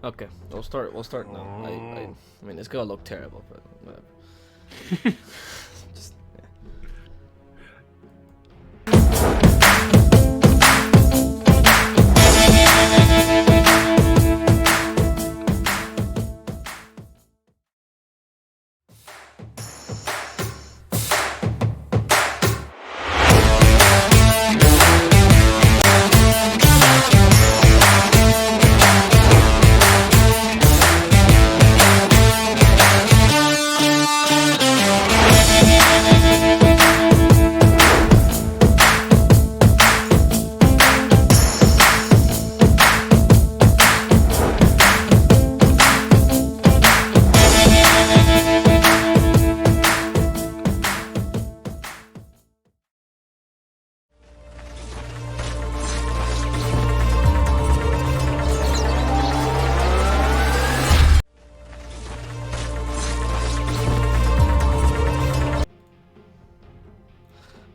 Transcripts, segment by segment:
Okay, we'll start. We'll start now. I mean, it's gonna look terrible, but whatever. Just, yeah.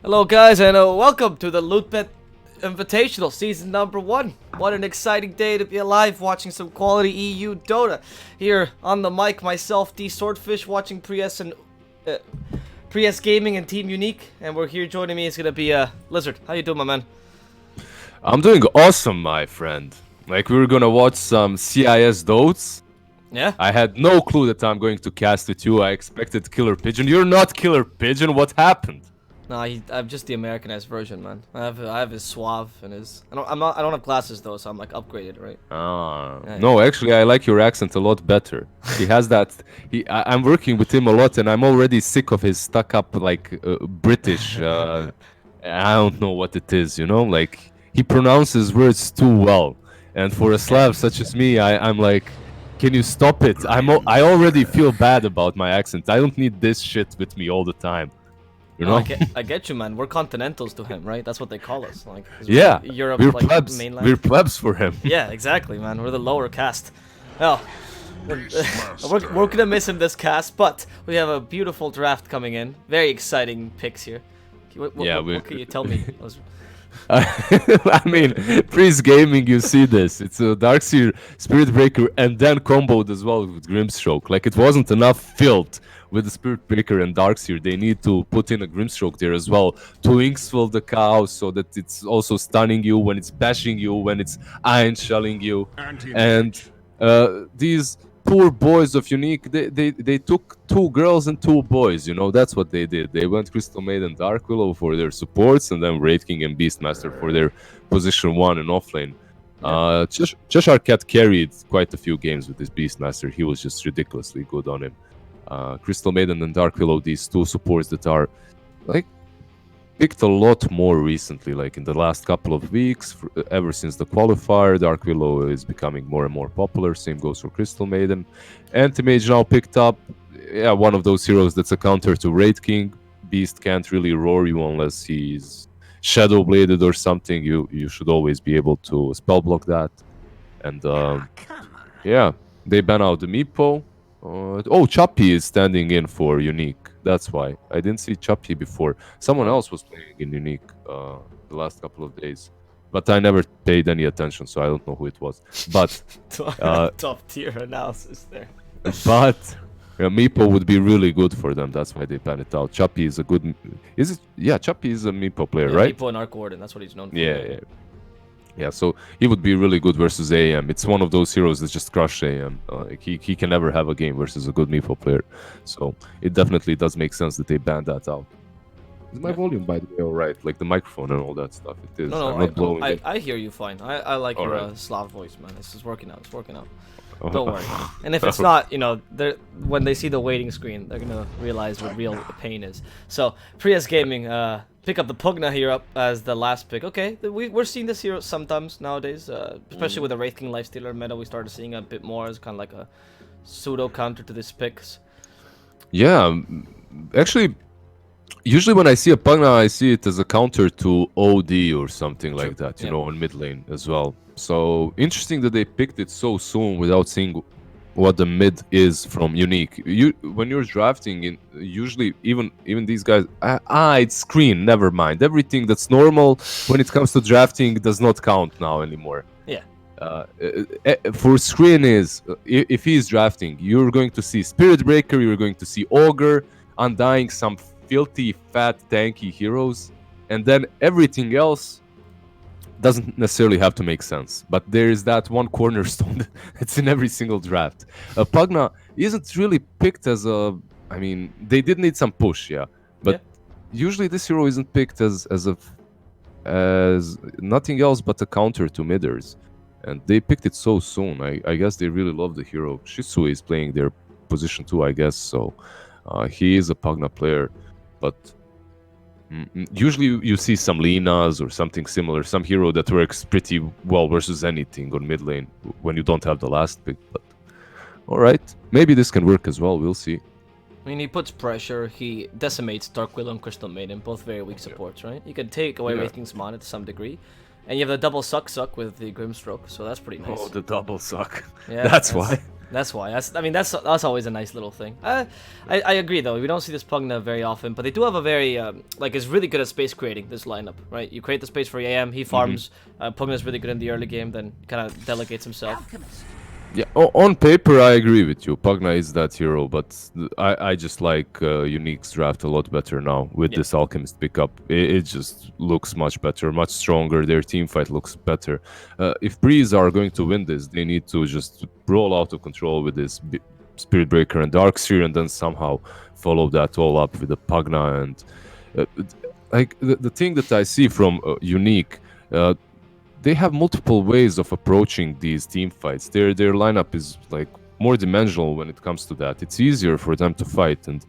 Hello guys, and welcome to the LOOT.BET Invitational Season number 1. What an exciting day to be alive, watching some quality EU Dota. Here on the mic, myself, D Swordfish, watching PRIES and PRIES Gaming and Team Unique, and we're here joining me is gonna be Lizard. How you doing, my man? I'm doing awesome, my friend. Like, we were gonna watch some CIS Dotes. Yeah? I had no clue that I'm going to cast with you. I expected Killer Pigeon. You're not Killer Pigeon. What happened? No, I'm just the Americanized version, man. I have his suave and his. I don't have glasses though, so I'm like upgraded, right? Yeah. No, actually, I like your accent a lot better. He has that. I'm working with him a lot, and I'm already sick of his stuck-up like British. I don't know what it is, you know. Like, he pronounces words too well, and for a Slav such as me, I'm like, can you stop it? I already feel bad about my accent. I don't need this shit with me all the time. You know? I get you, man. We're continentals to him, right? That's what they call us. Like, yeah, Europe, we're like, plebs. mainland. We're plebs for him. Yeah, exactly, man. We're the lower caste. Well, we're gonna miss him this cast, but we have a beautiful draft coming in. Very exciting picks here. What can you tell me? I mean, PRIES Gaming, you see this. It's a Darkseer, Spirit Breaker, and then comboed as well with Grimstroke. Like, it wasn't enough filled with the Spirit Breaker and Darkseer. They need to put in a Grimstroke there as well to Inksfill the cow so that it's also stunning you when it's bashing you, when it's iron shelling you. And these poor boys of Unique, they took 2 girls and 2 boys, you know. That's what they did. They went Crystal Maiden, Dark Willow for their supports, and then Wraith King and Beastmaster for their position 1 and offlane. Cheshire Cat carried quite a few games with this Beastmaster. He was just ridiculously good on him. Crystal Maiden and Dark Willow, these 2 supports that are like picked a lot more recently, like in the last couple of weeks, ever since the qualifier. Dark Willow is becoming more and more popular. Same goes for Crystal Maiden. Anti-Mage now picked up, one of those heroes that's a counter to Wraith King. Beast can't really roar you unless he's shadow bladed or something. You should always be able to spell block that. And they ban out the Meepo. Chappy is standing in for Unique. That's why. I didn't see Chappy before. Someone else was playing in Unique the last couple of days. But I never paid any attention, so I don't know who it was. But top tier analysis there. But Meepo would be really good for them. That's why they ban it out. Chappy is a good... Is it? Yeah, Chappy is a Meepo player, right? Meepo and Arc Warden, that's what he's known for. Yeah, so he would be really good versus AM. It's one of those heroes that just crush AM. He can never have a game versus a good Meepo player. So it definitely does make sense that they banned that out. Is my volume, by the way, all right? Like the microphone and all that stuff. It is. No, I'm not blowing it. I hear you fine. I like all your Slav voice, man. This is working out. It's working out. Don't worry. And if it's not, you know, when they see the waiting screen, they're gonna realize what real pain is. So PRIES Gaming, pick up the Pugna here up as the last pick. Okay, we're seeing this hero sometimes nowadays, especially with the Wraith King Lifestealer meta. We started seeing a bit more as kind of like a pseudo counter to these picks. Yeah, actually, usually when I see a Pugna, I see it as a counter to OD or something like that, you know, in mid lane as well. So interesting that they picked it so soon without seeing what the mid is from Unique. When you're drafting, usually even these guys, it's screen. Never mind. Everything that's normal when it comes to drafting does not count now anymore. Yeah. For screen is if he's drafting, you're going to see Spirit Breaker, you're going to see Ogre, Undying, some filthy, fat, tanky heroes, and then everything else doesn't necessarily have to make sense. But there is that one cornerstone that's in every single draft. Pugna isn't really picked as a. I mean, they did need some push, yeah, but usually this hero isn't picked as nothing else but a counter to midders. And they picked it so soon. I guess they really love the hero. Shisui is playing their position too, I guess. So he is a Pugna player. But usually you see some Linas or something similar, some hero that works pretty well versus anything on mid lane when you don't have the last pick. But all right, maybe this can work as well. We'll see. I mean, he puts pressure, he decimates Dark Willow and Crystal Maiden, both very weak supports, right? You can take away Wraithking's mana to some degree. And you have the double suck with the Grimstroke, so that's pretty nice. Oh, the double suck. Yeah, that's why. That's why. That's always a nice little thing. I agree though. We don't see this Pugna very often, but they do have a very is really good at space creating this lineup, right? You create the space for AM, he farms. Pugna's really good in the early game, then kind of delegates himself. Yeah, on paper I agree with you. Pugna is that hero, but I just like Unique's draft a lot better now with this Alchemist pickup. It just looks much better, much stronger. Their team fight looks better. If PRIES are going to win this, they need to just roll out of control with this Spirit Breaker and Darkseer, and then somehow follow that all up with the Pugna. And like the thing that I see from Unique. They have multiple ways of approaching these team fights. Their lineup is like more dimensional when it comes to that. It's easier for them to fight. And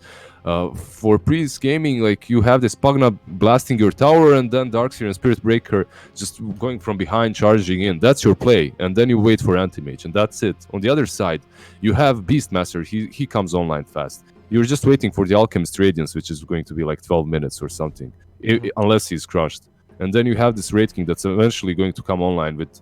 for PRIES gaming, like you have this Pugna blasting your tower, and then Darkseer and Spirit Breaker just going from behind, charging in. That's your play, and then you wait for Anti-Mage, and that's it. On the other side, you have Beastmaster. He comes online fast. You're just waiting for the Alchemist Radiance, which is going to be like 12 minutes or something, unless he's crushed. And then you have this Wraithking that's eventually going to come online with,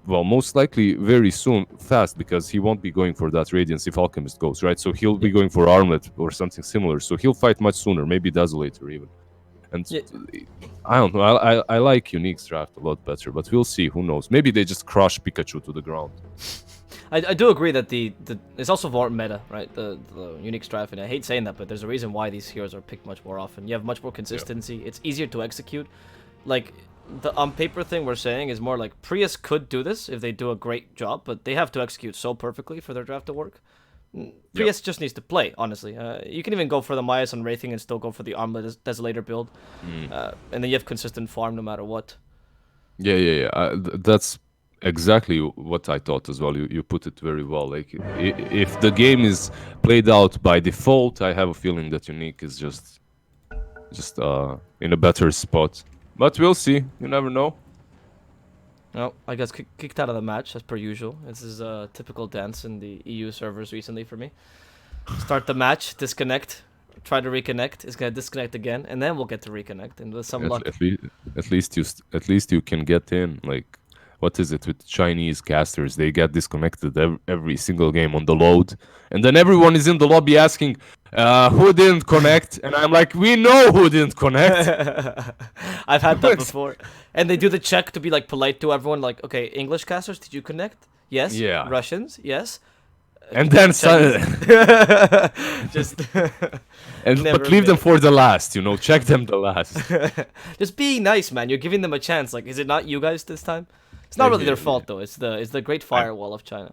most likely very soon, fast, because he won't be going for that Radiance if Alchemist goes, right? So he'll be going for Armlet or something similar. So he'll fight much sooner, maybe Desolator even. And I don't know, I like Unique's draft a lot better, but we'll see, who knows. Maybe they just crush Pikachu to the ground. I do agree that it's also more meta, right? The Unique's draft, and I hate saying that, but there's a reason why these heroes are picked much more often. You have much more consistency. It's easier to execute. Like, the on paper thing we're saying is more like PRIES could do this if they do a great job, but they have to execute so perfectly for their draft to work. PRIES just needs to play, honestly. You can even go for the Myas on Wraithing and still go for the Armlet Desolator build. And then you have consistent farm no matter what. Yeah. That's exactly what I thought as well. You put it very well. Like, if the game is played out by default, I have a feeling that Unique is just in a better spot. But we'll see. You never know. Well, I guess kicked out of the match, as per usual. This is a typical dance in the EU servers recently for me. Start the match, disconnect, try to reconnect. It's gonna disconnect again, and then we'll get to reconnect. And with some luck, at least you can get in. Like, what is it with Chinese casters? They get disconnected every single game on the load, and then everyone is in the lobby asking, who didn't connect? And I'm like, we know who didn't connect. I've had that before. And they do the check to be like polite to everyone, like, okay, English casters, did you connect? Yes. Yeah. Russians, yes. And then just but leave them for the last, check them the last. Just being nice, man. You're giving them a chance. Like, is it not you guys this time? It's not really their fault though. It's the Great Firewall of China.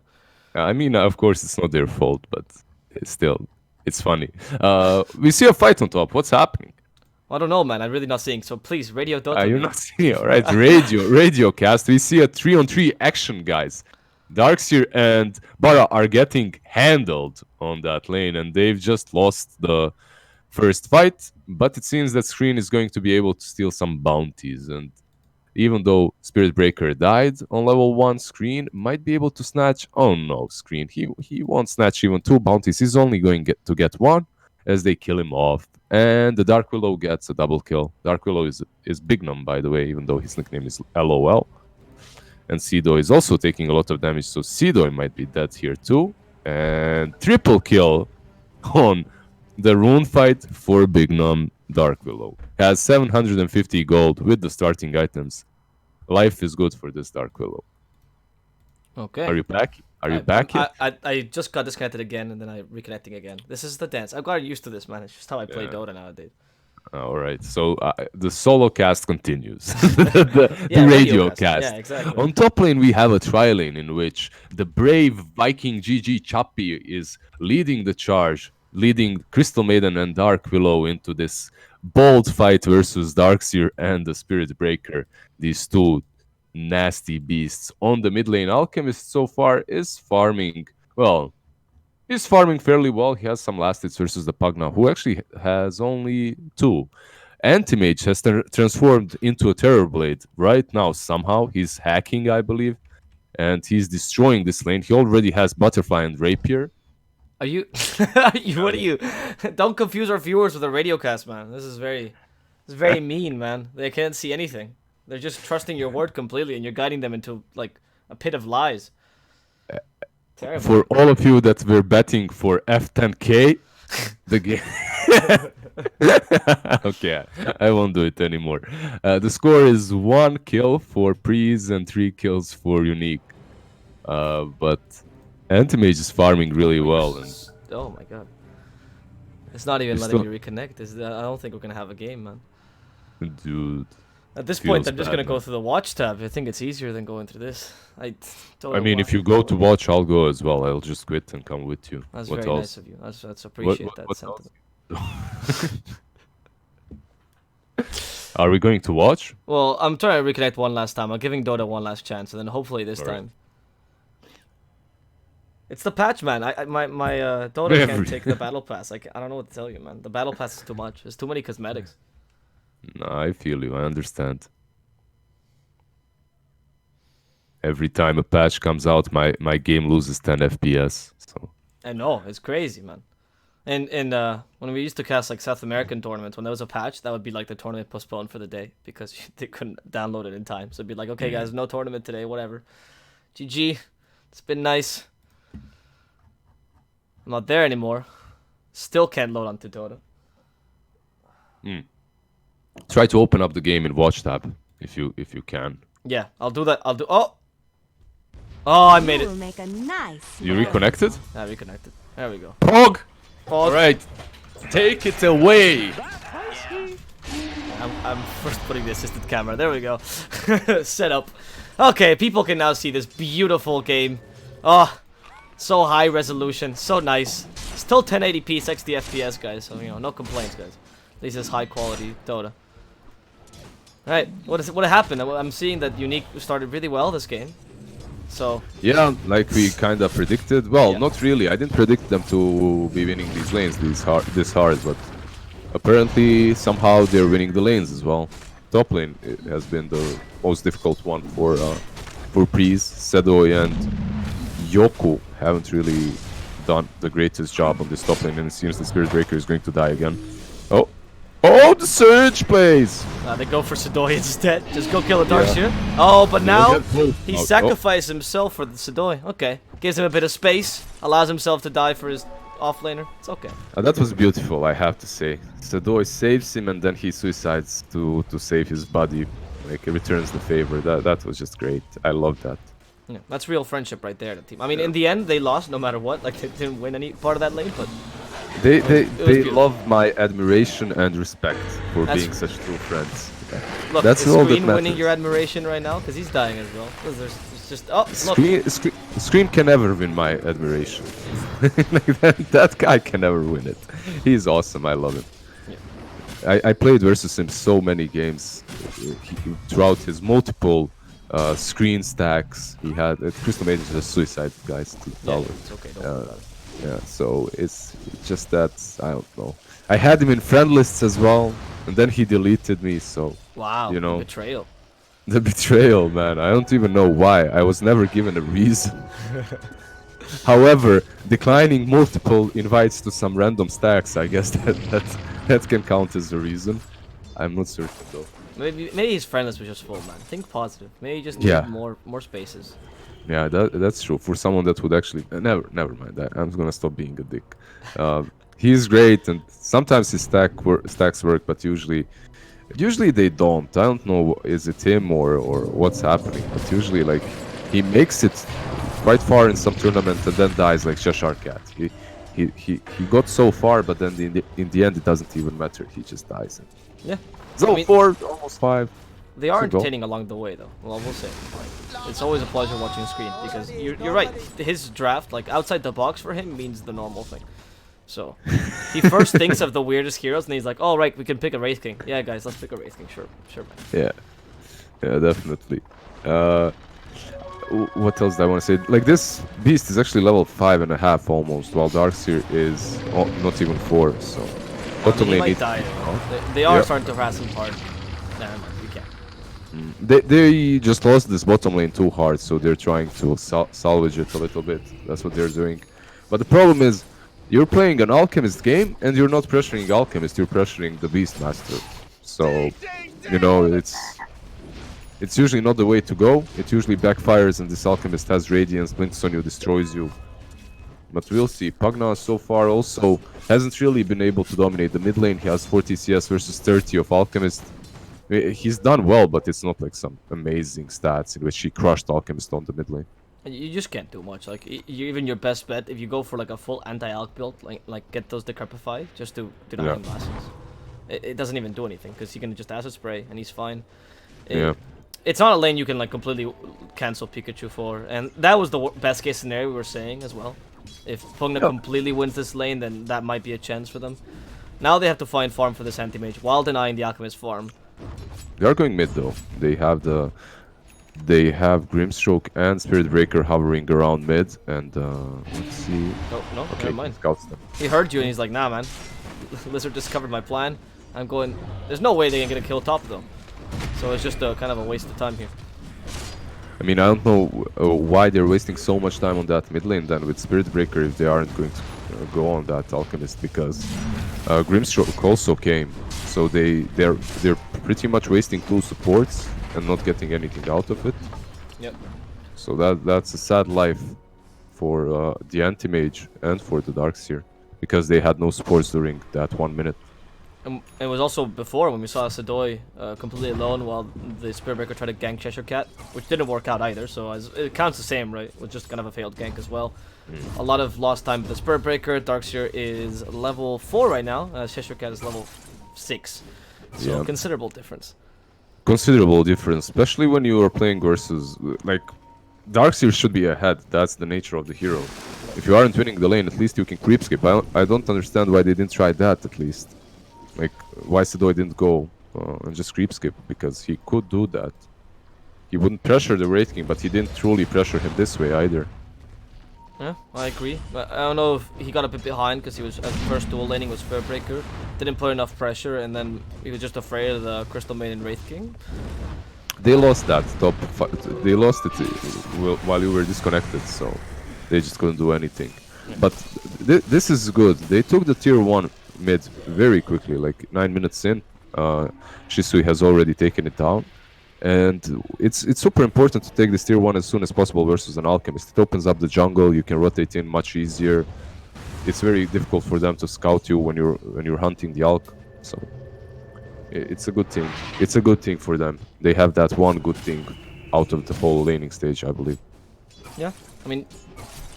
I mean, of course it's not their fault, but it's funny. We see a fight on top. What's happening? I don't know, man. I'm really not seeing. So please, Radio Dota. You're not seeing, all right? Radio cast. We see a 3-on-3 action, guys. Darkseer and Bara are getting handled on that lane, and they've just lost the first fight. But it seems that Screen is going to be able to steal some bounties, and even though Spirit Breaker died on level 1, Screen might be able to snatch. Oh no, Screen. He won't snatch even 2 bounties. He's only going to get 1 as they kill him off. And the Dark Willow gets a double kill. Dark Willow is Bignum, by the way, even though his nickname is LOL. And Seedo is also taking a lot of damage, so Seedo might be dead here too. And triple kill on the rune fight for Bignum. Dark Willow has 750 gold with the starting items. Life is good for this Dark Willow. Okay. Are you back? Are you back yet? I just got disconnected again, and then I reconnecting again. This is the dance. I've gotten used to this, man. It's just how I play Dota nowadays. All right. So the solo cast continues. the radio cast. Yeah, exactly. On top lane, we have a tri lane in which the brave Viking GG Chappy is leading the charge, leading Crystal Maiden and Dark Willow into this bold fight versus Darkseer and the Spirit Breaker. These two nasty beasts. On the mid lane, Alchemist so far is farming, well, he's farming fairly well. He has some last hits versus the Pugna, who actually has only 2. Anti-Mage has transformed into a Terrorblade right now somehow. He's hacking, I believe, and he's destroying this lane. He already has Butterfly and Rapier. Are you... what are you... Don't confuse our viewers with a radio cast, man. This is very mean, man. They can't see anything. They're just trusting your word completely, and you're guiding them into, like, a pit of lies. Terrible. For all of you that were betting for F10K, the game... Okay, I won't do it anymore. The score is 1 kill for PRIES and 3 kills for Unique. But Anti-Mage is farming really well. And oh my god. It's not even letting me reconnect. I don't think we're going to have a game, man. Dude... At this point, I'm just going to go through the watch tab. I think it's easier than going through this. I mean, if you go to watch, I'll go as well. I'll just quit and come with you. That's very nice of you. That's appreciate that sentiment. Are we going to watch? Well, I'm trying to reconnect one last time. I'm giving Dota one last chance, and then hopefully this time. It's the patch, man. My Dota can't take the battle pass. I don't know what to tell you, man. The battle pass is too much. There's too many cosmetics. No, I feel you. I understand. Every time a patch comes out, my game loses 10 FPS. So I know, it's crazy, man. And when we used to cast like South American tournaments, when there was a patch, that would be like the tournament postponed for the day because they couldn't download it in time. So it'd be like, okay, guys, no tournament today, whatever. GG. It's been nice. I'm not there anymore. Still can't load onto Dota. Try to open up the game in watch tab if you can. Yeah, I'll do that. Oh, I made it. Make a nice you reconnected? I reconnected. There we go. Pog. Pause. All right, take it away. I'm first putting the assisted camera. There we go. Set up. Okay, people can now see this beautiful game. Oh, so high resolution, so nice. Still 1080p 60 FPS, guys. So no complaints, guys. At least it's high quality Dota. Alright, what happened? I'm seeing that Unique started really well this game. So yeah, like we kind of predicted. Well, not really. I didn't predict them to be winning these lanes this hard, but apparently somehow they're winning the lanes as well. Top lane has been the most difficult one for PRIES. Sedoy and Yoku haven't really done the greatest job on this top lane, and it seems the Spirit Breaker is going to die again. Oh, the Surge plays! They go for Sedoy instead. Just go kill a Darkseer. Oh, but now he sacrificed himself for the Sedoy. Okay. Gives him a bit of space. Allows himself to die for his offlaner. It's okay. That was beautiful, I have to say. Sedoy saves him and then he suicides to save his body. Like, he returns the favor. That was just great. I love that. Yeah, that's real friendship right there, the team. I mean, in the end, they lost no matter what. Like, they didn't win any part of that lane, but... They love my admiration and respect for being such true friends. Look, that's is all Screen that winning your admiration right now? Because he's dying as well. It's just... Oh, Screen can never win my admiration. that guy can never win it. He's awesome. I love him. Yeah. I played versus him so many games throughout his multiple screen stacks. He had Crystal Maiden just suicide guys to tower. It's okay. Don't worry about it. Yeah, so it's just that, I don't know. I had him in friend lists as well, and then he deleted me, so... Wow, you know, betrayal. The betrayal, man. I don't even know why. I was never given a reason. However, declining multiple invites to some random stacks, I guess that can count as a reason. I'm not certain, though. Maybe his friend list was just full, man. Think positive. Maybe he just needed more spaces. Yeah, that's true. For someone that would actually... never mind. I'm gonna stop being a dick. He's great, and sometimes his stacks work, but usually they don't. I don't know, is it him or what's happening, but usually, like, he makes it quite far in some tournament and then dies like Cheshire Cat. He got so far, but then in the end it doesn't even matter. He just dies. Yeah. So 4, almost 5. They are entertaining along the way, though. Well, we'll say. Like, it's always a pleasure watching screen because you're right. His draft, like outside the box for him, means the normal thing. So he first thinks of the weirdest heroes, and he's like, "Oh, right, we can pick a Wraith King. Yeah, guys, let's pick a Wraith King. Sure, man." Yeah, definitely. What else do I want to say? Like, this beast is actually level 5.5 almost, while Darkseer is not even 4. So bottom lane might die. They are starting to harass him hard. Nah, we can't. They just lost this bottom lane too hard, so they're trying to salvage it a little bit. That's what they're doing. But the problem is, you're playing an Alchemist game, and you're not pressuring Alchemist, you're pressuring the Beastmaster. So, you know, it's usually not the way to go. It usually backfires, and this Alchemist has Radiance, blinks on you, destroys you. But we'll see. Pugna so far also hasn't really been able to dominate the mid lane. He has 40 CS versus 30 of Alchemist. He's done well, but it's not like some amazing stats in which he crushed Alchemist on the mid lane. And you just can't do much. Like even your best bet, if you go for like a full anti-alch build, like get those decrepify just to do the item blastings, it doesn't even do anything because he can just acid spray and he's fine. It's not a lane you can like completely cancel Pikachu for, and that was the best case scenario we were saying as well. If Pugna completely wins this lane, then that might be a chance for them. Now they have to find farm for this anti-mage while denying the Alchemist farm. They are going mid though. They have Grimstroke and Spirit Breaker hovering around mid, and let's see. Oh, no, okay, never mind. Scouts them. He heard you and he's like, nah, man. Lizard discovered my plan. I'm going. There's no way they can get a kill top though. So it's just kind of a waste of time here. I mean, I don't know why they're wasting so much time on that mid lane then with Spirit Breaker if they aren't going to go on that Alchemist, because Grimstroke also came. So they're pretty much wasting 2 supports and not getting anything out of it. Yep. So that's a sad life for the anti-mage and for the Darkseer, because they had no supports during that 1 minute. And it was also before when we saw Sadoy completely alone while the Spirit Breaker tried to gank Cheshire Cat, which didn't work out either, so it counts the same, right? It was just kind of a failed gank as well. A lot of lost time with the Spirit Breaker. Darkseer is level 4 right now, Cheshire Cat is level 6. So considerable difference. Considerable difference, especially when you are playing versus, like, Darkseer should be ahead. That's the nature of the hero. If you aren't winning the lane, at least you can creep skip. I don't understand why they didn't try that at least. Like, why Sadoy didn't go and just creep skip, because he could do that. He wouldn't pressure the Wraith King, but he didn't truly pressure him this way either. Yeah, I agree. But I don't know if he got a bit behind because he was at first dual laning with Spirit Breaker, didn't put enough pressure, and then he was just afraid of the Crystal Maid and Wraith King. They lost that top. They lost it while you were disconnected, so they just couldn't do anything. Yeah. But this is good. They took the tier 1 mid very quickly, like 9 minutes in. Shisui has already taken it down, and it's super important to take this tier 1 as soon as possible versus an Alchemist. It opens up the jungle, you can rotate in much easier. It's very difficult for them to scout you when you're hunting the Alch, so it's a good thing. It's a good thing for them. They have that one good thing out of the whole laning stage, I believe. Yeah, I mean,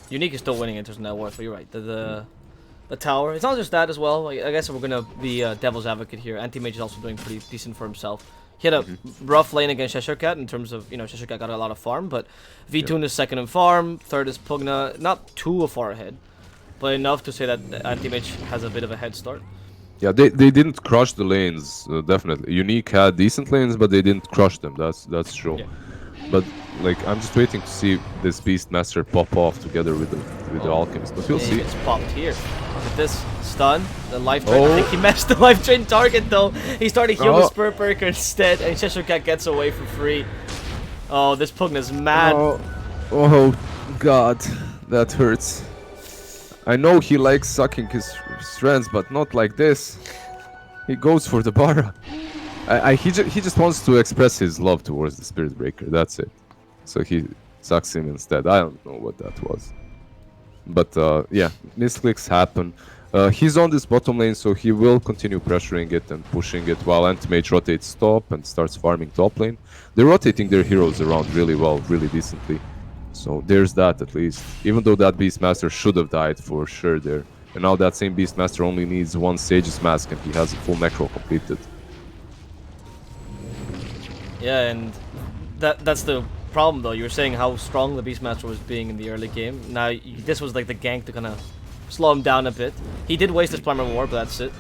Unique is still winning in terms of net worth, but you're right. The tower. It's not just that as well. I guess we're gonna be devil's advocate here. Anti-Mage is also doing pretty decent for himself. He had a rough lane against Cheshire Cat in terms of, Cheshire Cat got a lot of farm, but V2 is second in farm, third is Pugna, not too far ahead, but enough to say that Anti-Mage has a bit of a head start. Yeah, they didn't crush the lanes, definitely. Unique had decent lanes, but they didn't crush them, that's true. Yeah. But, like, I'm just waiting to see this Beastmaster pop off together with the Alchemist, but we'll see. It's popped here. Look at this stun, the life drain. I think he messed the life drain target though. He started healing the Spirit Breaker instead, and Cheshire Cat gets away for free. Oh, this Pugna's mad. Oh god, that hurts. I know he likes sucking his strengths, but not like this. He goes for the Bara. He just wants to express his love towards the Spirit Breaker, that's it. So he sucks him instead. I don't know what that was. But yeah, misclicks happen. He's on this bottom lane, so he will continue pressuring it and pushing it while Anti-Mage rotates top and starts farming top lane. They're rotating their heroes around really well, really decently. So there's that at least. Even though that Beastmaster should have died for sure there. And now that same Beastmaster only needs one Sage's Mask and he has a full Necro completed. Yeah, and that's the problem though. You were saying how strong the Beastmaster was being in the early game. Now this was like the gank to kind of slow him down a bit. He did waste his Primal War, but that's it.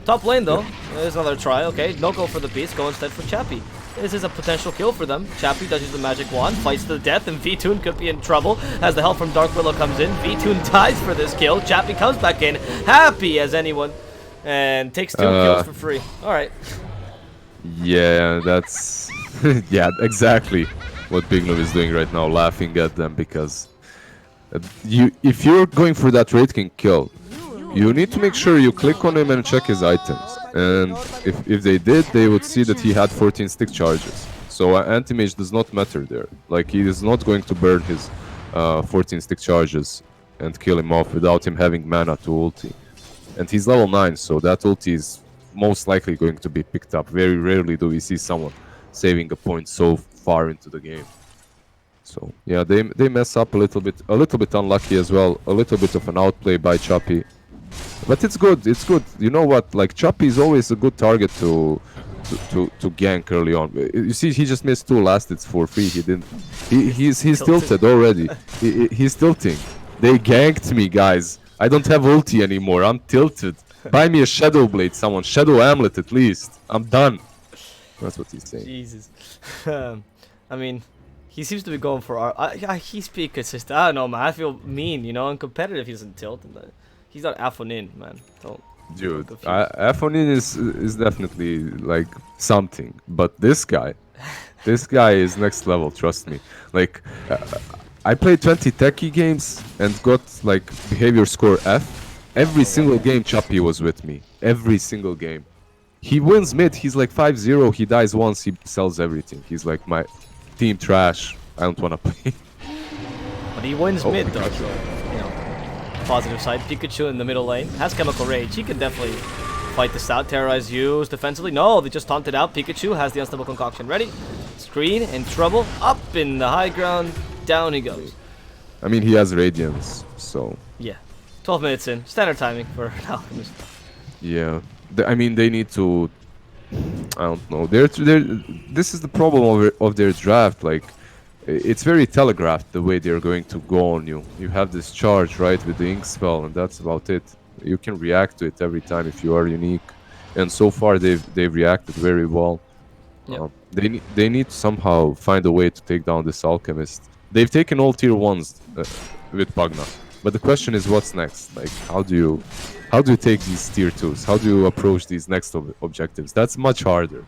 Top lane though, there's another try. Okay, no go for the Beast, go instead for Chappie. This is a potential kill for them. Chappie does use the magic wand, fights to the death, and V-Tune could be in trouble as the help from Dark Willow comes in. V-Tune dies for this kill. Chappie comes back in, happy as anyone, and takes 2 kills for free. Alright. Yeah, that's... yeah, exactly what Bignov is doing right now, laughing at them because... if you're going for that Raid King kill, you need to make sure you click on him and check his items. And if they did, they would see that he had 14 stick charges. So anti-mage does not matter there. Like, he is not going to burn his 14 stick charges and kill him off without him having mana to ulti. And he's level 9, so that ulti is most likely going to be picked up. Very rarely do we see someone saving a point so far into the game. So yeah, they mess up a little bit unlucky as well. A little bit of an outplay by Chappie. But it's good, it's good. You know what, like Chappie is always a good target to gank early on. You see, he just missed 2 last hits for free. He didn't. He's tilted already. He's tilting. They ganked me, guys. I don't have ulti anymore. I'm tilted. Buy me a Shadow Blade, someone. Shadow Amulet at least. I'm done. That's what he's saying. Jesus. I mean, he seems to be going for our. He's pretty consistent. I don't know, man. I feel mean, you know, and competitive. He doesn't tilt. And he's not Afonin, man. Don't. Dude, Afonin is definitely like something, but this guy is next level. Trust me. Like, I played 20 techie games and got like behavior score F. Every single game, Chappie was with me. Every single game. He wins mid. He's like 5-0. He dies once. He sells everything. He's like, my team trash. I don't want to play. But he wins mid though. So, you know, positive side. Pikachu in the middle lane has Chemical Rage. He can definitely fight this out. Terrorize Use defensively. No, they just taunted out. Pikachu has the Unstable Concoction ready. Screen in trouble. Up in the high ground. Down he goes. I mean, he has Radiance, so... Yeah. 12 minutes in. Standard timing for an Alchemist. Yeah. I mean, they need to... I don't know. This is the problem of their draft. Like, it's very telegraphed the way they're going to go on you. You have this charge, right, with the Ink Spell, and that's about it. You can react to it every time if you are unique. And so far, they've reacted very well. Yep. They need to somehow find a way to take down this Alchemist. They've taken all tier 1s with Pugna. But the question is, what's next? Like, how do you take these tier 2s? How do you approach these next objectives? That's much harder.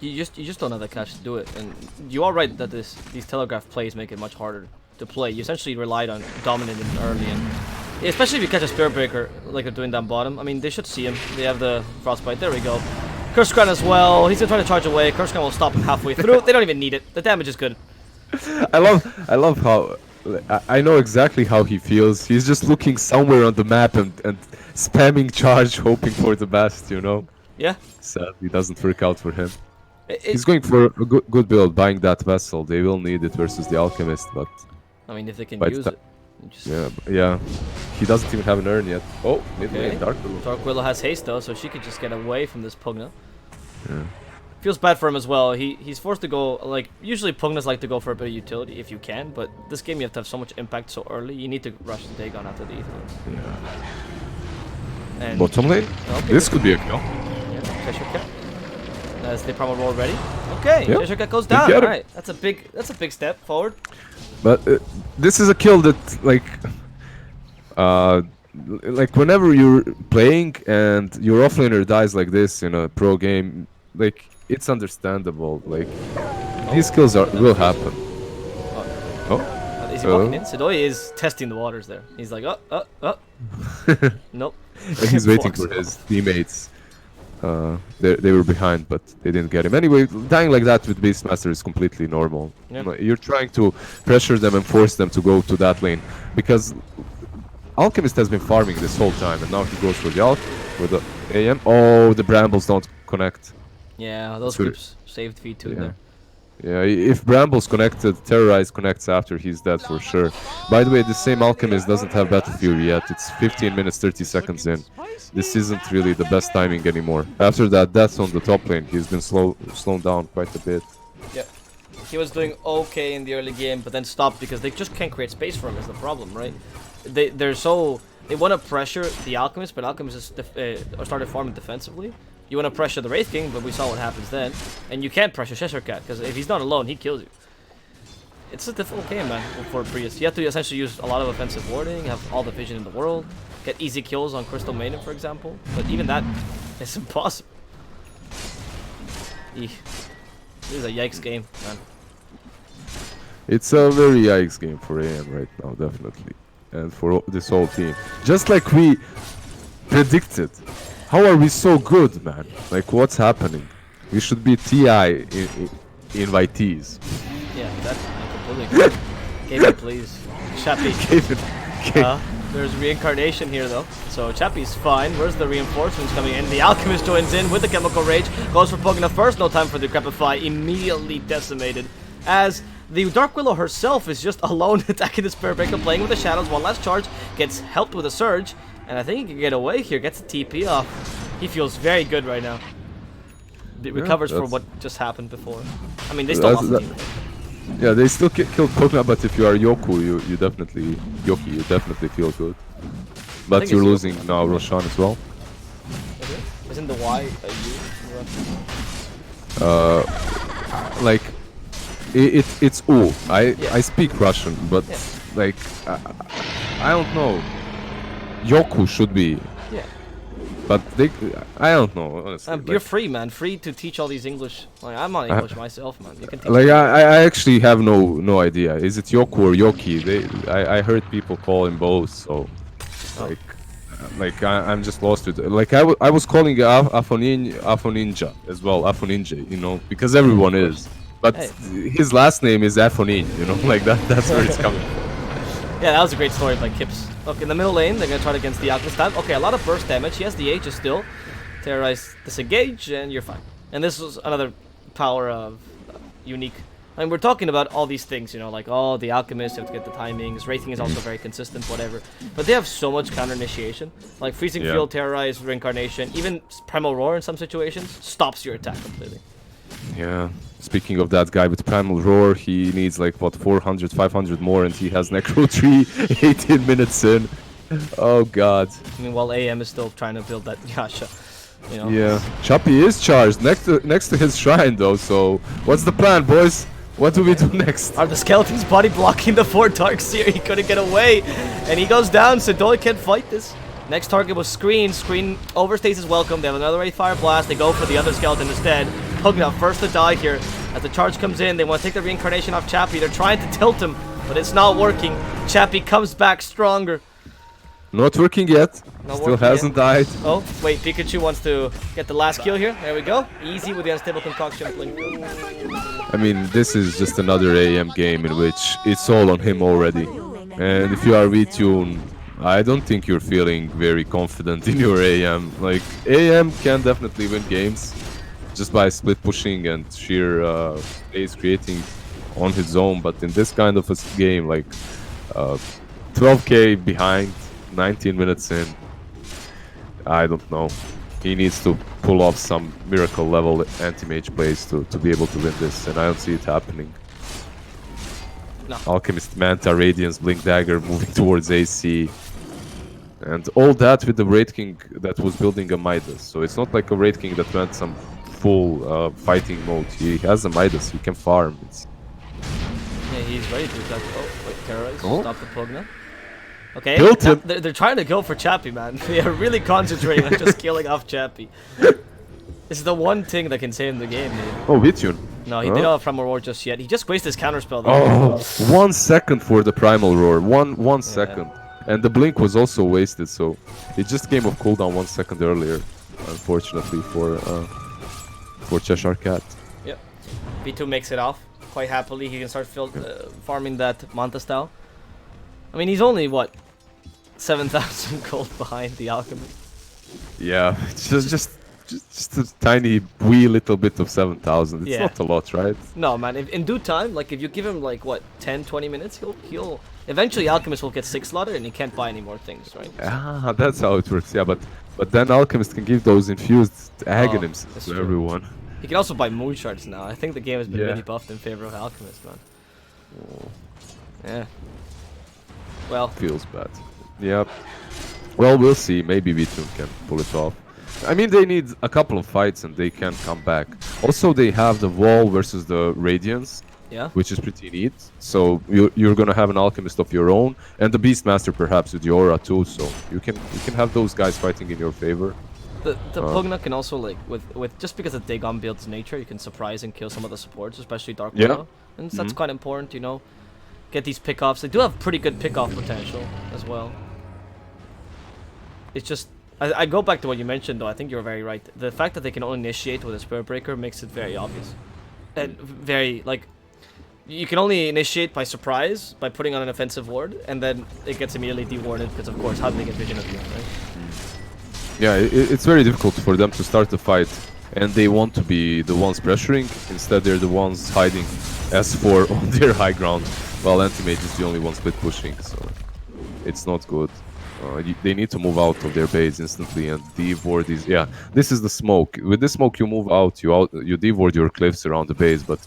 You just don't have the cash to do it. And you are right that these telegraph plays make it much harder to play. You essentially relied on dominating early, and especially if you catch a Spirit Breaker like they're doing down bottom. I mean, they should see him. They have the Frostbite. There we go. Curse Crown as well. He's gonna try to charge away. Curse Crown will stop him halfway through. They don't even need it. The damage is good. I love how I know exactly how he feels. He's just looking somewhere on the map and spamming charge, hoping for the best, you know. Yeah. Sadly, doesn't work out for him. He's going for a good build, buying that vessel. They will need it versus the Alchemist, but I mean, if they can use it. Yeah. He doesn't even have an urn yet. Oh, mid lane, Dark Willow. Dark Willow has haste though, so she could just get away from this Pugna. Yeah. Feels bad for him as well. He's forced to go, like, usually Pugnas like to go for a bit of utility if you can, but this game you have to have so much impact so early. You need to rush the Dagon after the Ether. Yeah. And bottom lane? Okay, this could be a kill. Yeah, Cheshire Cat. As they probably roll ready. Okay, yep. Cheshire Cat goes down. Alright, that's a big step forward. But this is a kill that, like whenever you're playing and your offlaner dies like this in a pro game, like, it's understandable. Like, these kills will happen. Is he walking in? Sidoi is testing the waters there. He's like, nope. And he's waiting for his teammates. They were behind, but they didn't get him. Anyway, dying like that with Beastmaster is completely normal. Yep. You're trying to pressure them and force them to go to that lane. Because Alchemist has been farming this whole time, and now he goes for the Alch, for the AM. Oh, the Brambles don't connect. Yeah, those creeps saved V2 there. Yeah, if Bramble's connected, Terrorize connects after, he's dead for sure. By the way, the same Alchemist doesn't have Battle Fury yet. It's 15 minutes 30 seconds in. This isn't really the best timing anymore. After that death on the top lane, he's been slowed down quite a bit. Yeah. He was doing okay in the early game, but then stopped because they just can't create space for him is the problem, right? They want to pressure the Alchemist, but Alchemist is started farming defensively. You want to pressure the Wraith King, but we saw what happens then. And you can't pressure Cheshire Cat, because if he's not alone, he kills you. It's a difficult game, man, for Priest. You have to essentially use a lot of offensive warding, have all the vision in the world, get easy kills on Crystal Maiden, for example. But even that is impossible. Eesh. This is a yikes game, man. It's a very yikes game for AM right now, definitely. And for this whole team. Just like we predicted. How are we so good, man? Like, what's happening? We should be TI invitees. Yeah, that's completely agree. Game it, please. Chappy. There's reincarnation here, though. So Chappy's fine. Where's the reinforcements coming in? The Alchemist joins in with the Chemical Rage. Goes for Pugna first. No time for the Decrepify. Immediately decimated. As the Dark Willow herself is just alone attacking the Spirit Breaker, playing with the shadows. One last charge. Gets helped with a Surge. And I think he can get away here. Gets the TP off. He feels very good right now. It recovers for what just happened before. I mean, they still lost the team. Yeah, they still killed Pugna, but if you are Yoku, you definitely feel good. But you're losing now Roshan as well. Okay. Isn't the Y a U? Like it's U. I speak Russian, but like I don't know. Yoku should be. Yeah. But I don't know, honestly. You're free, man. Free to teach all these English. Like, I'm not English myself, man. You can teach like I actually have no idea. Is it Yoku or Yoki? I heard people call him both, so like I'm just lost with it. Like I was calling Afoninja as well, Afoninja, you know, because everyone is. But his last name is Afonin, you know, like that's where it's coming from. Yeah, that was a great story by Kips. Okay, in the middle lane, they're gonna try against the Alchemist. Okay, a lot of burst damage. He has the Aegis still. Terrorize, disengage, and you're fine. And this was another power of unique. I mean, we're talking about all these things, you know, like, oh, the Alchemist, you have to get the timings. Wraithing is also very consistent, whatever. But they have so much counter initiation. Like Freezing Field, Terrorize, Reincarnation, even Primal Roar in some situations stops your attack completely. Yeah. Speaking of that guy with Primal Roar, he needs like, what, 400, 500 more, and he has Necro 3 18 minutes in. Oh, God. I mean, while AM is still trying to build that Yasha, you know. Yeah. Chappy is charged next to his shrine, though, so what's the plan, boys? What do we do next? Are the skeletons body blocking the 4 Darkseer? He couldn't get away, and he goes down, so Doi can't fight this. Next target was Screen. Screen overstays his welcome. They have another Wraith Fire Blast. They go for the other skeleton instead. Pugna first to die here. As the charge comes in, they want to take the reincarnation off Chappy. They're trying to tilt him, but it's not working. Chappy comes back stronger. Not working yet. Still hasn't died. Oh, wait, Pikachu wants to get the last kill here. There we go. Easy with the Unstable Concoction. Blink. I mean, this is just another AM game in which it's all on him already. And if you are VTune, I don't think you're feeling very confident in your AM. Like, AM can definitely win games just by split pushing and sheer ace creating on his own. But in this kind of a game, like 12k behind, 19 minutes in, I don't know. He needs to pull off some miracle level anti-mage plays to be able to win this, and I don't see it happening. No. Alchemist, Manta, Radiance, Blink Dagger moving towards AC. And all that with the Wraith King that was building a Midas. So it's not like a Wraith King that went some full fighting mode. He has a Midas, he can farm. Yeah, he's ready to attack. Oh, wait, Terrorize. Stop the Pugna. Okay, they're trying to go for Chappy, man. They are really concentrating on just killing off Chappy. It's the one thing that can save him the game, man. Oh, Vityun. No, he didn't have Primal Roar just yet. He just wasted his counterspell, though. Oh, 1 second for the Primal Roar. One second. And the blink was also wasted, so it just came off cooldown 1 second earlier, unfortunately for Cheshire Cat. Yep. V2 makes it off quite happily. He can start farming that Manta style. I mean, he's only what, 7,000 gold behind the Alchemist. Yeah, just just a tiny wee little bit of 7,000. It's not a lot, right? No, man. In due time, like if you give him like what 10, 20 minutes, he'll eventually Alchemist will get 6 slotted and he can't buy any more things, right? Ah, that's how it works. Yeah, but then Alchemist can give those infused agonyms to everyone. He can also buy moon shards now. I think the game has been really buffed in favor of Alchemist, man. Yeah. Well, feels bad. Yep. Well, we'll see. Maybe V2 can pull it off. I mean, they need a couple of fights and they can come back. Also, they have the Wall versus the Radiance, which is pretty neat. So you're gonna have an Alchemist of your own, and the Beastmaster perhaps with the Aura too. So you can have those guys fighting in your favor. The Pugna can also like with just because of Dagon build's nature, you can surprise and kill some of the supports, especially Dark Widow, and that's quite important, you know. Get these pickoffs. They do have pretty good pickoff potential as well. It's just I go back to what you mentioned though. I think you're very right. The fact that they can only initiate with a Spirit Breaker makes it very obvious, and very like you can only initiate by surprise by putting on an offensive ward, and then it gets immediately dewarded because of course how do they get vision of you, right? Yeah, it's very difficult for them to start the fight, and they want to be the ones pressuring. Instead, they're the ones hiding S4 on their high ground, while Anti-Mage is the only one split pushing, so it's not good. They need to move out of their base instantly, and deward is... Yeah, this is the smoke. With this smoke, you move out, you deward your cliffs around the base, but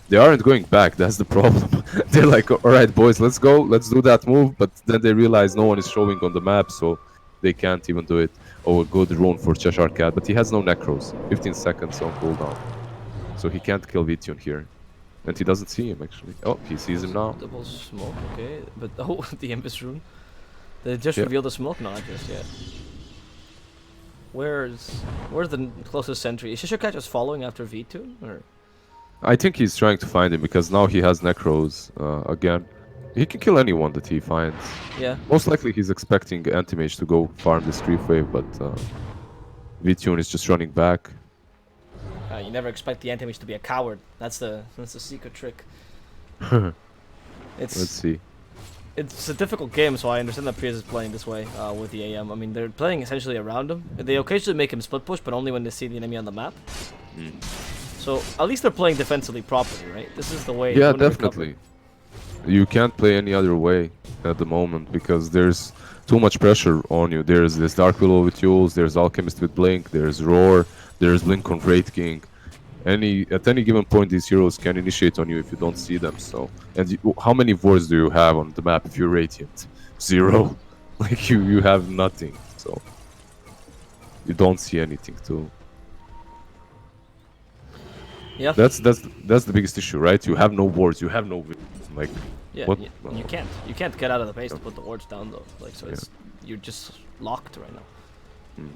they aren't going back. That's the problem. They're like, alright, boys, let's go, let's do that move, but then they realize no one is showing on the map, so they can't even do it. Oh, a good rune for Cheshire Cat, but he has no necros. 15 seconds on cooldown. So he can't kill Vition here. And he doesn't see him, actually. Oh, he sees him now. Double smoke, okay. But, oh, the Impus rune. They just revealed the smoke? Not just yet. Where's the closest sentry? Is Cheshire Cat just following after V2? Or? I think he's trying to find him, because now he has necros again. He can kill anyone that he finds. Yeah. Most likely he's expecting Anti-Mage to go farm this creep wave, but V-Tune is just running back. You never expect the Anti-Mage to be a coward. That's the secret trick. Let's see. It's a difficult game, so I understand that PRIES is playing this way with the AM. I mean, they're playing essentially around him. They occasionally make him split push, but only when they see the enemy on the map. So at least they're playing defensively properly, right? This is the way. Yeah, definitely. You can't play any other way at the moment because there's too much pressure on you. There's this Dark Willow with Yules, there's Alchemist with Blink, there's Roar, there's Blink on Wraith King. At any given point, these heroes can initiate on you if you don't see them. So, and how many wards do you have on the map if you're Radiant? 0. Like you have nothing. So you don't see anything too. Yeah. That's the biggest issue, right? You have no wards, you have no vision. Like, yeah, what? You can't get out of the base to put the wards down though. Like, so it's you're just locked right now.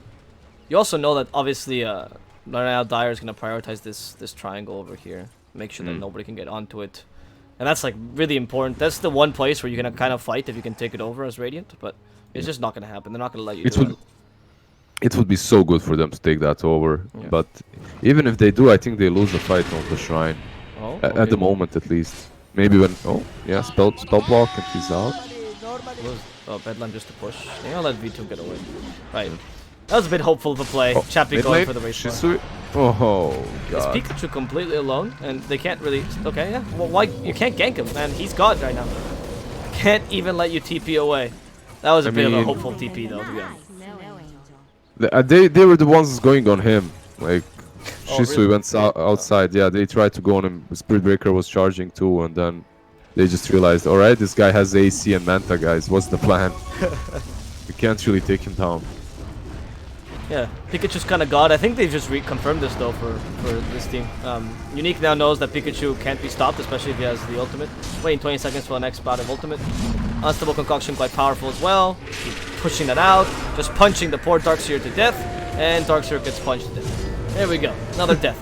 You also know that obviously right now Dire is gonna prioritize this triangle over here, make sure that nobody can get onto it, and that's like really important. That's the one place where you're gonna kind of fight if you can take it over as Radiant, but it's just not gonna happen. They're not gonna let you do it. It would be so good for them to take that over, but even if they do, I think they lose the fight on the shrine. Oh, at the moment, at least. Maybe when spell block and he's out. Oh, Bedlam just to push. Maybe I'll let V2 get away. Right. That was a bit hopeful of a play. Chappie going for the race. Oh god. Is Pikachu completely alone? And they can't really... Okay, yeah. Well, why? You can't gank him, man. He's God right now. Can't even let you TP away. That was a bit of a hopeful TP, though, to be honest. They were the ones going on him. Like, Shisui really? went outside. Yeah, they tried to go on him. Spirit Breaker was charging too, and then they just realized, alright, this guy has AC and Manta, guys. What's the plan? We can't really take him down. Yeah, Pikachu's kind of God. I think they've just reconfirmed this though for this team. Unique now knows that Pikachu can't be stopped, especially if he has the ultimate. Waiting 20 seconds for the next bout of ultimate. Unstable Concoction quite powerful as well. Keep pushing that out, just punching the poor Darkseer to death, and Darkseer gets punched to death. There we go, another death.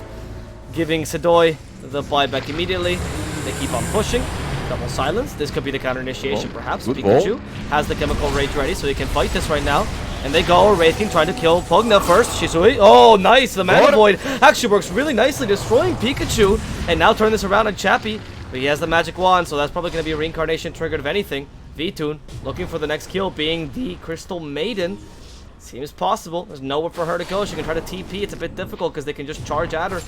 Giving Sedoy the buyback immediately. They keep on pushing. Double silence. This could be the counter initiation, perhaps. Pikachu has the chemical rage ready, so he can fight this right now. And they go, Wraith King trying to kill Pugna first. Shisui. Oh, nice. The Mana Void actually works really nicely, destroying Pikachu. And now turn this around on Chappie. But he has the magic wand, so that's probably going to be a reincarnation triggered if anything. V-Tune looking for the next kill, being the Crystal Maiden. Seems possible. There's nowhere for her to go. She can try to TP. It's a bit difficult because they can just charge at her.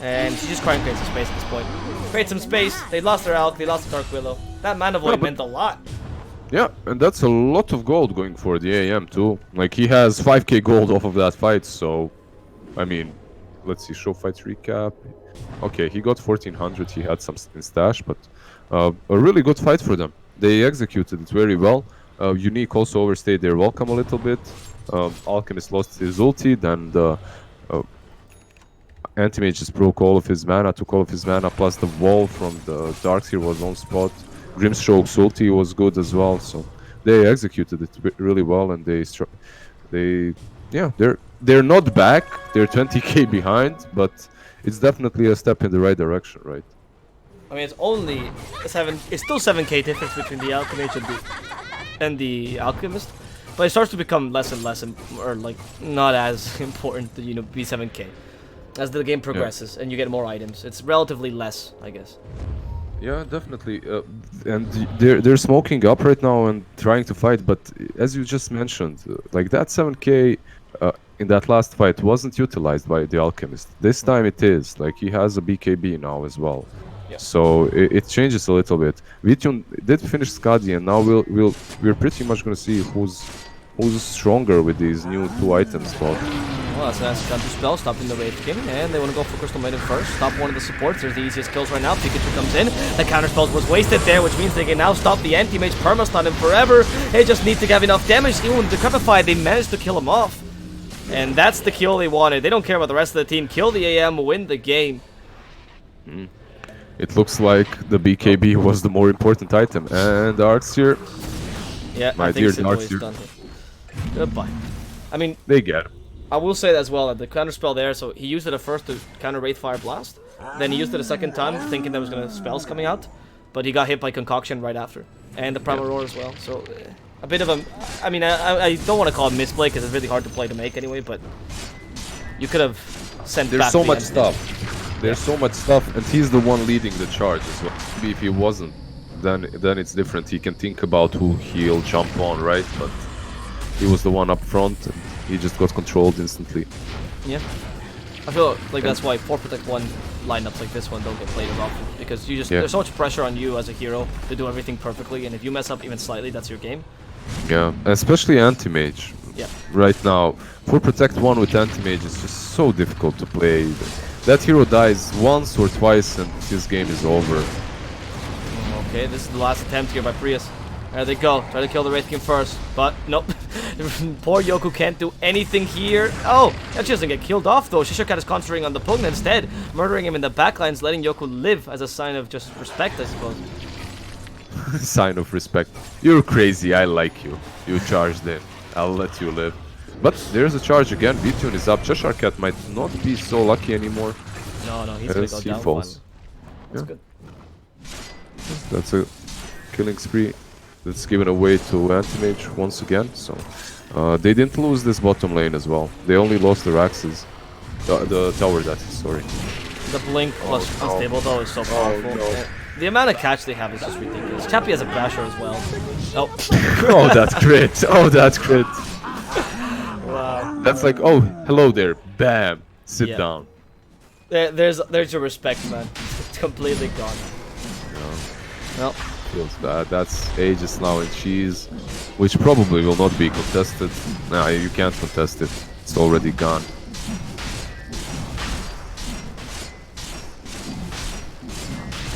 And she just trying to create some space at this point. Create some space. They lost their Alk. They lost the Dark Willow. That mana void meant a lot. Yeah, and that's a lot of gold going for the AM too. Like, he has 5k gold off of that fight, so... I mean, let's see, show fights recap. Okay, he got 1400. He had some in stash, but... a really good fight for them. They executed it very well. Unique also overstayed their welcome a little bit. Alchemist lost his ulti, then the Anti-Mage just broke all of his mana, took all of his mana, plus the wall from the Darkseer was on spot. Grimstroke's ulti was good as well, so they executed it really well, and they're not back. They're 20k behind, but it's definitely a step in the right direction, right? I mean, it's only it's still 7k difference between the Alchemist and the Alchemist, but it starts to become less and less, or like not as important to, you know, be 7k as the game progresses and you get more items. It's relatively less, I guess. Yeah, definitely. And they're smoking up right now and trying to fight, but as you just mentioned, like that 7k in that last fight wasn't utilized by the Alchemist. This time it is. Like, he has a BKB now as well. Yeah. So it changes a little bit. Vitun did finish Skadi, and now we're pretty much gonna see who's stronger with these new 2 items. Well, that's a counter spell, stopping the Wraith King, and they want to go for Crystal Maiden first. Stop one of the supports. There's the easiest kills right now. Pikachu comes in. The counter spell was wasted there, which means they can now stop the Anti-Mage, perma-stun him forever. They just need to have enough damage. Even Decrepify, they managed to kill him off. And that's the kill they wanted. They don't care about the rest of the team. Kill the AM, win the game. It looks like the BKB was the more important item. And Darkseer. Yeah, my dear Darkseer. Goodbye. I mean, they get him. I will say that as well, the counter spell there, so he used it at first to counter Wraithfire Blast. Then he used it a second time, thinking there was gonna spells coming out. But he got hit by Concoction right after. And the Primal Roar as well, so... a bit of a... I mean, I don't want to call it misplay, because it's really hard to play to make anyway, but... you could have sent back... There's so much stuff. There's so much stuff, and he's the one leading the charge as well. Maybe if he wasn't, then it's different. He can think about who he'll jump on, right? But he was the one up front, and he just got controlled instantly. Yeah. I feel like that's why 4 Protect 1 lineups like this one don't get played as often, because you just there's so much pressure on you as a hero to do everything perfectly, and if you mess up even slightly, that's your game. Yeah, especially Anti-Mage. Yeah. Right now, 4 Protect 1 with Anti-Mage is just so difficult to play. That hero dies once or twice and his game is over. Okay, this is the last attempt here by Prius. There they go. Try to kill the Wraith King first, but nope. Poor Yoku can't do anything here. Oh, that doesn't get killed off though. Shishokat is concentrating on the Pugna instead, murdering him in the backlines, letting Yoku live as a sign of just respect, I suppose. Sign of respect. You're crazy, I like you. You charged in. I'll let you live. But there's a charge again. Vitun is up. Cheshire Cat might not be so lucky anymore. No, he's gonna go down. Falls. That's good. That's a killing spree that's given away to Anti-Mage once again. So they didn't lose this bottom lane as well. They only lost the Raxes. The tower, that is, sorry. The Blink plus Unstable though is so powerful. The amount of catch they have is just ridiculous. Chappie has a Basher as well. Oh, oh, that's crit. Oh, that's crit. Wow. That's like, oh, hello there. Bam. Sit down. There's your respect, man. It's completely gone. Well, feels bad. That's Aegis now in Cheese, which probably will not be contested. Nah, you can't contest it. It's already gone.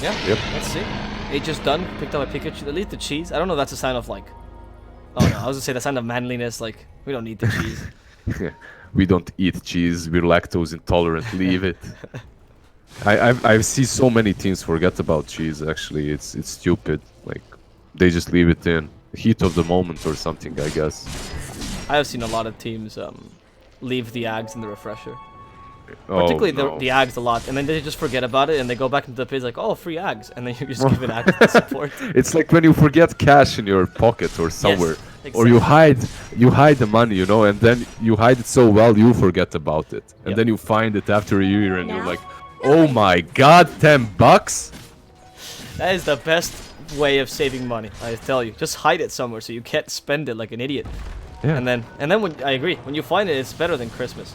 Yeah, let's see. Aegis done. Picked up a Pikachu. At least the cheese. I don't know if that's a sign of like... oh no, I was gonna say the sign of manliness. Like, we don't need the cheese. We don't eat cheese. We're lactose intolerant. Leave it. I see so many teams forget about cheese. Actually, it's stupid. Like, they just leave it in. Heat of the moment or something, I guess. I have seen a lot of teams leave the Ags in the refresher. Particularly the Ags a lot, and then they just forget about it, and they go back into the page like, oh, free Ags, and then you just give it Ags to support. It's like when you forget cash in your pocket or somewhere, yes, exactly. Or you hide the money, you know, and then you hide it so well you forget about it, and then you find it after a year, and you're like, oh my god, $10? That is the best way of saving money, I tell you. Just hide it somewhere so you can't spend it like an idiot. Yeah. And then when I agree, when you find it, it's better than Christmas.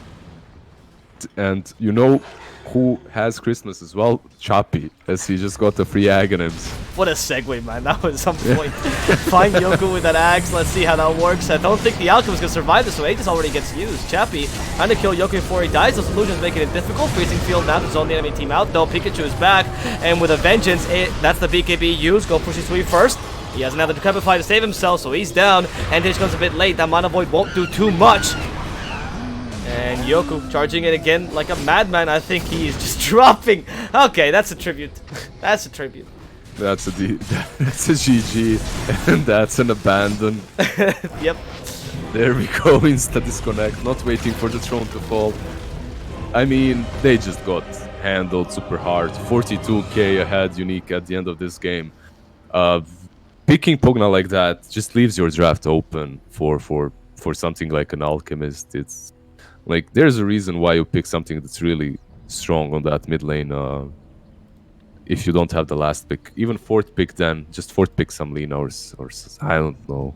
And you know who has Christmas as well? Choppy, as he just got the free Aghanims. What a segue, man. That was some point. Find Yoku with that axe. Let's see how that works. I don't think the Alchemist can survive this, so Aegis already gets used. Chappie trying to kill Yoku before he dies. Those illusions making it difficult. Freezing field now to zone the enemy team out, though. Pikachu is back, and with a vengeance, that's the BKB used. Go push his sweep first. He has another Decrepify to save himself, so he's down. And Dish comes a bit late. That Mana Void won't do too much. And Yoku charging it again like a madman. I think he is just dropping. Okay, that's a tribute. That's a tribute. That's a GG, and that's an abandon. Yep. There we go, insta disconnect, not waiting for the throne to fall. I mean, they just got handled super hard. 42k ahead, Unique at the end of this game. Picking Pugna like that just leaves your draft open for something like an Alchemist. It's like, there's a reason why you pick something that's really strong on that mid lane. If you don't have the last pick, even fourth pick, then just fourth pick some Lina or I don't know.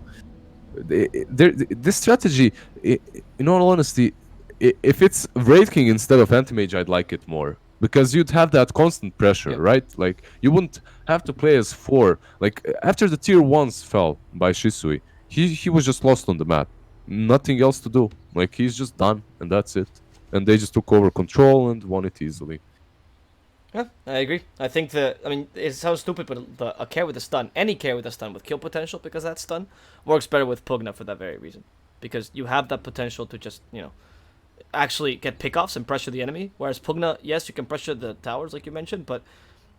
This strategy, in all honesty, if it's Wraith King instead of Anti-Mage, I'd like it more. Because you'd have that constant pressure, right? Like, you wouldn't have to play as 4. Like, after the tier 1s fell by Shisui, he was just lost on the map. Nothing else to do. Like, he's just done, and that's it. And they just took over control and won it easily. Yeah, I agree. I think I mean, it sounds stupid, but a carry with a stun, any carry with a stun with kill potential, because that stun works better with Pugna for that very reason. Because you have that potential to just, you know, actually get pickoffs and pressure the enemy. Whereas Pugna, yes, you can pressure the towers like you mentioned, but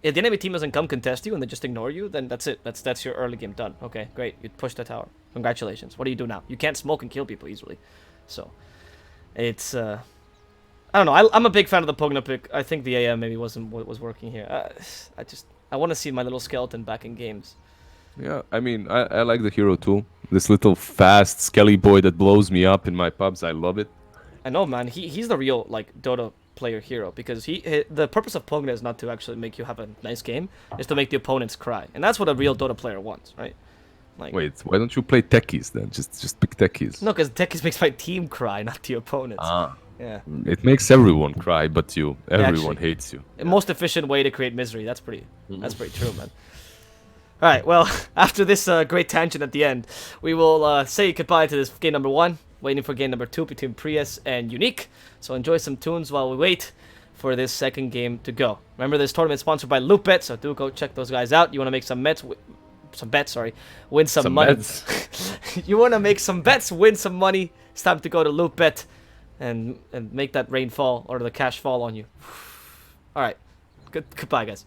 if the enemy team doesn't come contest you and they just ignore you, then that's it. That's your early game done. Okay, great. You push the tower. Congratulations. What do you do now? You can't smoke and kill people easily. So, it's I don't know. I'm a big fan of the Pugna pick. I think the AM maybe wasn't what was working here. I want to see my little skeleton back in games. Yeah, I mean, I like the hero too. This little fast skelly boy that blows me up in my pubs. I love it. I know, man. He's the real like Dota player hero, because the purpose of Pugna is not to actually make you have a nice game. It's to make the opponents cry, and that's what a real Dota player wants, right? Like, wait, why don't you play techies then? Just pick techies. No, because techies makes my team cry, not the opponents. Yeah. It makes everyone cry, but you. Everyone hates you. The most efficient way to create misery. That's pretty true, man. All right. Well, after this great tangent at the end, we will say goodbye to this game number 1. Waiting for game number 2 between Prius and Unique. So enjoy some tunes while we wait for this second game to go. Remember, this tournament is sponsored by LOOT.BET, so do go check those guys out. You want to make some bets, win some money. You want to make some bets, win some money. It's time to go to LOOT.BET and make that rain fall, or the cash fall on you. All right. Goodbye, guys.